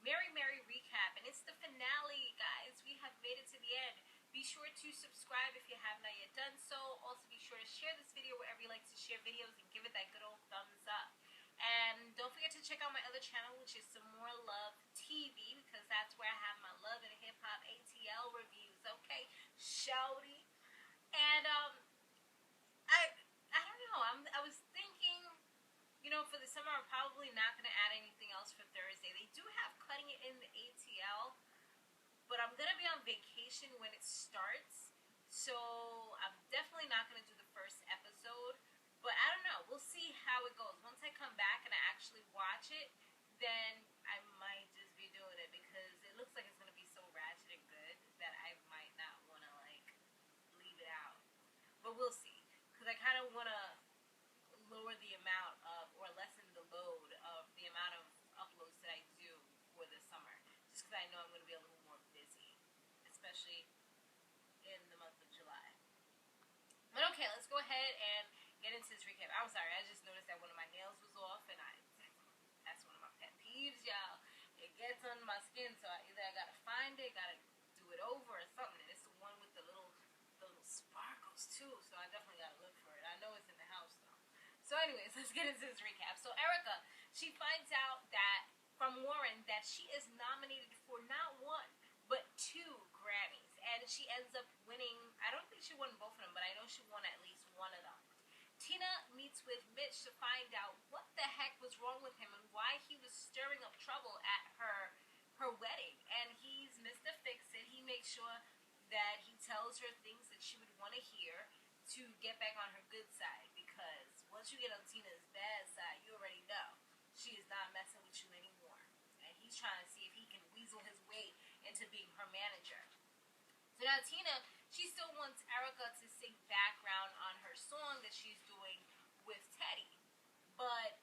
Merry recap, and it's the finale, guys. We have made it to the end. Be sure to subscribe if you have not yet done so. Also, be sure to share this video wherever you like to share videos and give it that good old thumbs up. And don't forget to check out my other channel, which is Samore Love TV, because that's where I have my love and hip hop ATL reviews. Okay, shouty. And I don't know. I was thinking, you know, for the summer, I'm probably not going to add anything else for Thursday. They do have cutting it in the ATL, but I'm going to be on vacation when it starts, so I'm definitely not going to do the first episode. But I don't know. We'll see how it goes. Once I come back and I actually watch it, then I might just be doing it, because it looks like it's going to be so ratchet and good that I might not want to, like, leave it out. But we'll see, because I kind of want to lower the amount of, or lessen the load of the amount of uploads that I do for this summer, just because I know I'm going to be a little more busy, especially in the month of July. But okay, let's go ahead and get into this recap. I'm sorry, I just noticed that one of my nails was off, and that's one of my pet peeves, y'all. It gets on my skin, so either I gotta find it, gotta do it over or something. And it's the one with the little sparkles too, so I definitely gotta look for it. I know it's in the house though. So anyways, let's get into this recap. So Erica, she finds out that from Warren that she is nominated for not one, but 2 Grammys. And she ends up winning, I don't think she won both of them, but I know she won at least one of them. Tina meets with Mitch to find out what the heck was wrong with him and why he was stirring up trouble at her wedding. And he's Mr. Fix-It. He makes sure that he tells her things that she would want to hear to get back on her good side, because once you get on Tina's bad side, you already know she is not messing with you anymore. And he's trying to see if he can weasel his way into being her manager. So now Tina, she still wants Erica to sing background on her song that she's doing with Teddy. But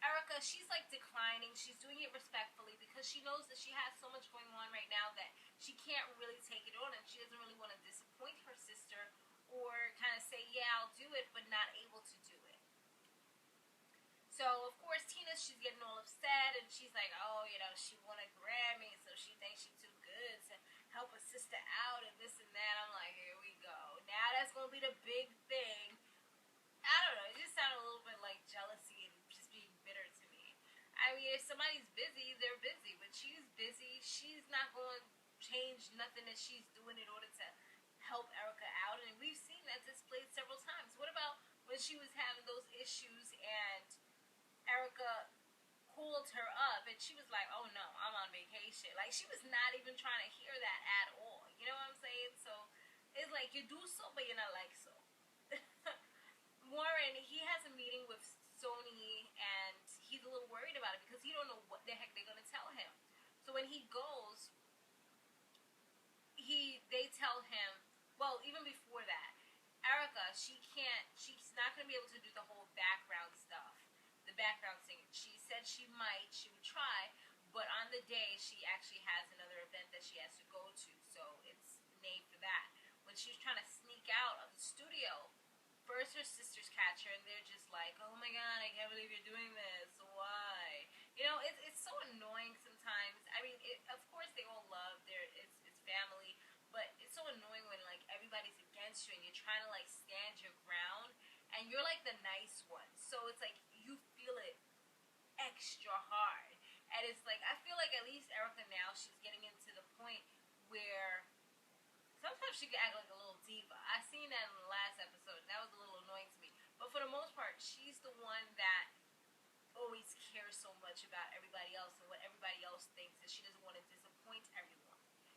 Erica, she's like declining. She's doing it respectfully, because she knows that she has so much going on right now that she can't really take it on, and she doesn't really want to disappoint her sister or kind of say, yeah, I'll do it, but not able to do it. So, of course, Tina, she's getting all upset, and she's like, oh, you know, she won a Grammy, so she thinks she's too good to help her sister out and this and that. I'm like, here we go. Now that's going to be the big thing. I don't know. It just sounded a little bit like jealousy and just being bitter to me. I mean, if somebody's busy, they're busy. But she's busy. She's not going to change nothing that she's doing in order to help Erica out. And we've seen that displayed several times. What about when she was having those issues and Erica called her up and she was like, oh no, I'm on vacation. Like, she was not even trying to hear that at all. You know what I'm saying? So it's like, you do so, but you're not like so. Warren, he has a meeting with Sony, and he's a little worried about it because he don't know what the heck they're going to tell him. So when he goes, they tell him, well, even before that, Erica, she's not going to be able to do the whole background stuff, the background singing. She said she would try, but on the day, she actually has another event that she has to go to, so it's named for that. When she was trying to sneak out of the studio, first her sisters catch her, and they're just like, oh my god, I can't believe you're doing this, why? You know, it's so annoying sometimes. I mean, of course they all love it's family, but it's so annoying when, like, everybody's against you and you're trying to, like, stand your ground, and you're, like, the nice one. So it's like, you feel it extra hard. And it's like, I feel like at least Erica now, she's getting into the point where sometimes she can act like a little diva. I seen that in the last episode. That was a little annoying to me. But for the most part, she's the one that always cares so much about everybody else and what everybody else thinks, and she doesn't want to disappoint everyone.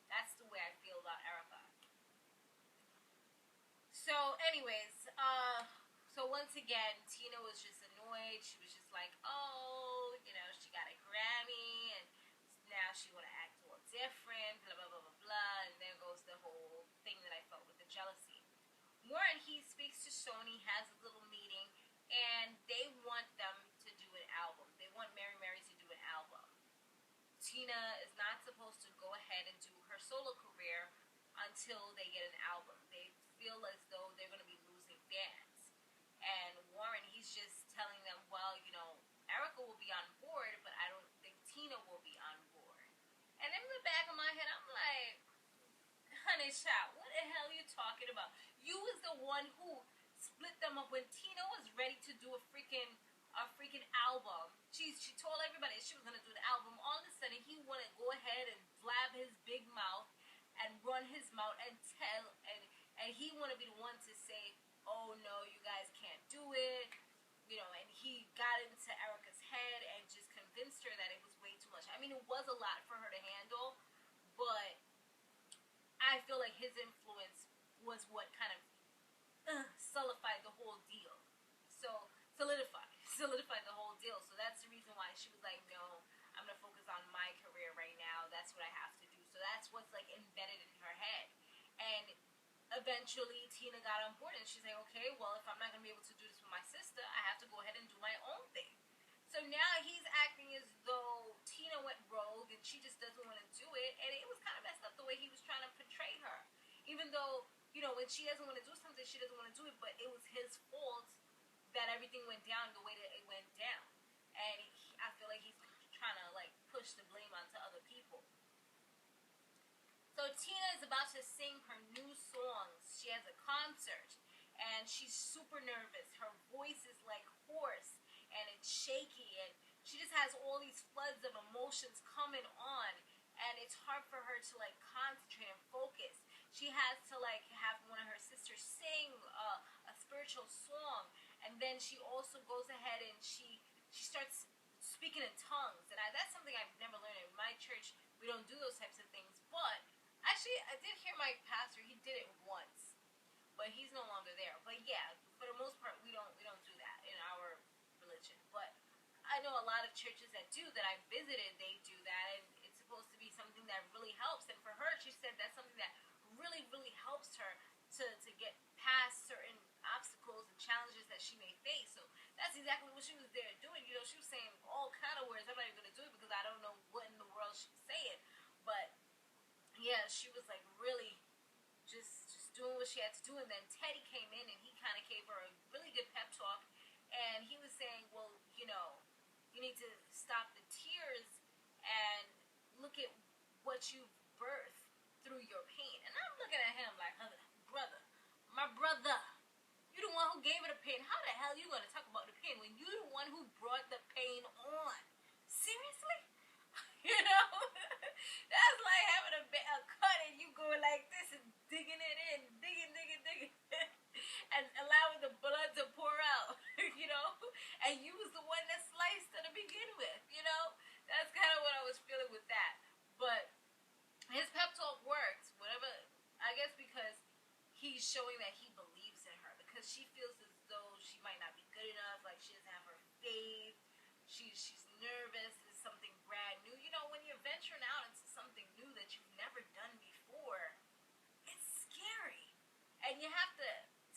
That's the way I feel about Erica. So anyways, so once again, Tina was just annoyed. She was just like, oh, you know, she got a Grammy, and now she want to act all different, blah, blah, blah, blah, blah, and there goes the whole thing that I felt with the jealousy. Warren, he speaks to Sony, has a little meeting, and they want them to do an album. They want Mary to do an album. Tina is not supposed to go ahead and do her solo career until they get an album. They feel as though they're going to be losing fans. And Warren, he's just telling them, well, you know, Erica will be on board, but I don't think Tina will be on board. head, I'm like, honey child, what the hell are you talking about? You was the one who split them up when Tina was ready to do a freaking album. She told everybody she was gonna do the album. All of a sudden, he wanna go ahead and blab his big mouth and run his mouth and tell, and he wanna be the one to say, oh no, you guys can't do it, you know. And he got into Erica's head and just convinced her that it was way too much. I mean, it was a lot for her to handle, but I feel like his influence was what kind of solidified the whole deal. So solidified the whole deal. So that's the reason why she was like, no, I'm gonna focus on my career right now. That's what I have to do. So that's what's like embedded in her head. And eventually Tina got on board, and she's like, okay, well, if I'm not gonna be able to do this with my sister, I have to go ahead and do my own thing. So now he's acting as though Tina went rogue and she just doesn't want to do it, and it was kind of messed up the way he was trying to portray her. Even though, you know, when she doesn't want to do something, she doesn't want to do it, but it was his fault that everything went down the way that it went down. And I feel like he's trying to, like, push the blame onto other people. So Tina is about to sing her new songs. She has a concert, and she's super nervous. Her voice is, like, hoarse, and it's shaky, and she just has all these floods of emotions coming on, and it's hard for her to, like, concentrate and focus. She has to, like, have one of her sisters sing a spiritual song, and then she also goes ahead and she starts speaking in tongues. And that's something I've never learned. In my church, we don't do those types of things. But actually, I did hear my pastor, he did it once, but he's no longer there. But yeah, for the most part, we don't do that in our religion. But I know a lot of churches that do, that I visited, they do that, and it's supposed to be something that really helps. And for her, she said that's something that really, really helps her to get past certain obstacles and challenges that she may face. So that's exactly what she was there doing. You know, she was saying all kind of words. I'm not even going to do it because I don't know what in the world she was saying. But yeah, she was like really just doing what she had to do. And then Teddy came in and he kind of gave her a really good pep talk. And he was saying, well, you know, you need to stop the tears and look at what you've birthed through your pain. And I'm looking at him like, brother, my brother, you the one who gave her the pain. How the hell are you going to talk about the pain when you the one who brought the pain on? Seriously? You know? That's like having a cut and you go like this and digging it in, digging. And allowing the blood to pour out, you know? And you was the one that sliced to begin with, you know? That's kind of what I was feeling with that. But his pep talk works, whatever, I guess, because he's showing that he believes in her, because she feels as though she might not be good enough, like she doesn't have her faith, she's nervous, it's something brand new. You know, when you're venturing out into something new that you've never done before, it's scary. And you have to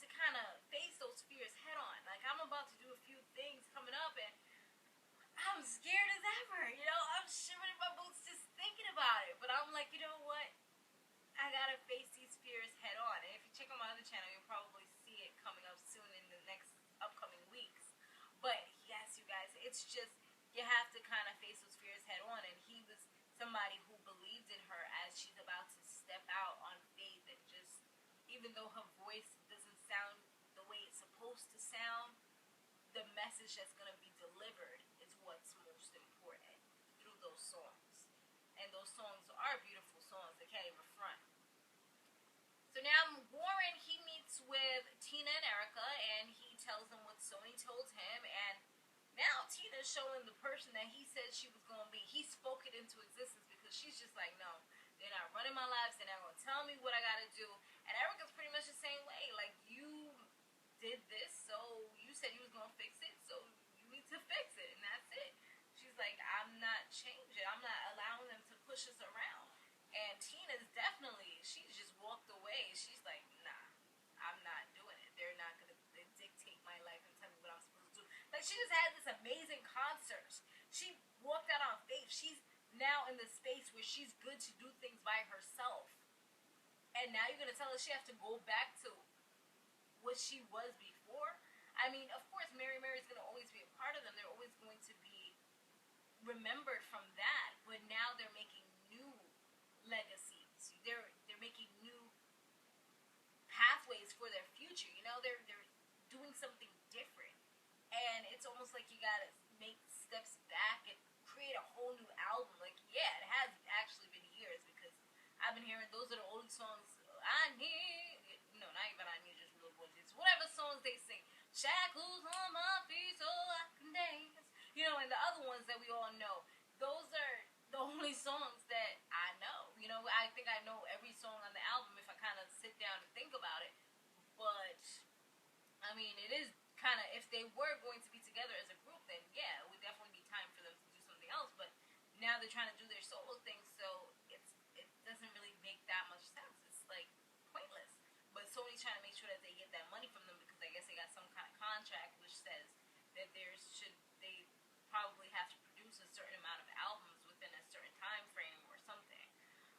kind of face those fears head on. Like, I'm about to do a few things coming up, and I'm scared as ever, you know? I'm shivering in my boots just thinking about it. But I'm like, you know what? I gotta face these fears head on. And if you check on my other channel, you'll probably see it coming up soon in the next upcoming weeks. But yes, you guys, it's just, you have to kind of face those fears head on. And he was somebody who believed in her as she's about to step out on faith, and just, even though her voice doesn't sound the way it's supposed to sound, the message that's going to be delivered is what's most important through those songs. And those songs are beautiful songs. They can't even front. So now Warren, he meets with Tina and Erica, and he tells them what Sony told him. And now Tina's showing the person that he said she was going to be. He spoke it into existence, because she's just like, no, they're not running my lives. They're not going to tell me what I got to do. And Erica's pretty much the same way. Like, you did this, so you said you was going to fix it, so you need to fix it, and that's it. She's like, I'm not changing. I'm not allowing them to push us around. And Tina's definitely, she's just walked away. She's like, nah, I'm not doing it. They're not going to dictate my life and tell me what I'm supposed to do. Like, she just had this amazing concert. She walked out on faith. She's now in the space where she's good to do things by herself. And now you're going to tell her she has to go back to what she was before? I mean, of course, Mary's going to always be a part of them. They're always going to be remembered from that. But now they're making new legacies. They're making new pathways for their future. You know, they're doing something different, and it's almost like you gotta make steps back and create a whole new album. Like, yeah, it has actually been years because I've been hearing those are the only songs I need. No, not even I need, just real voices. Whatever songs they sing, shackles on my feet so I can dance. You know, and the other ones that we all know, those are the only songs that I know. You know, I think I know every song on the album if I kind of sit down and think about it. But I mean, it is kind of, if they were going to be together as a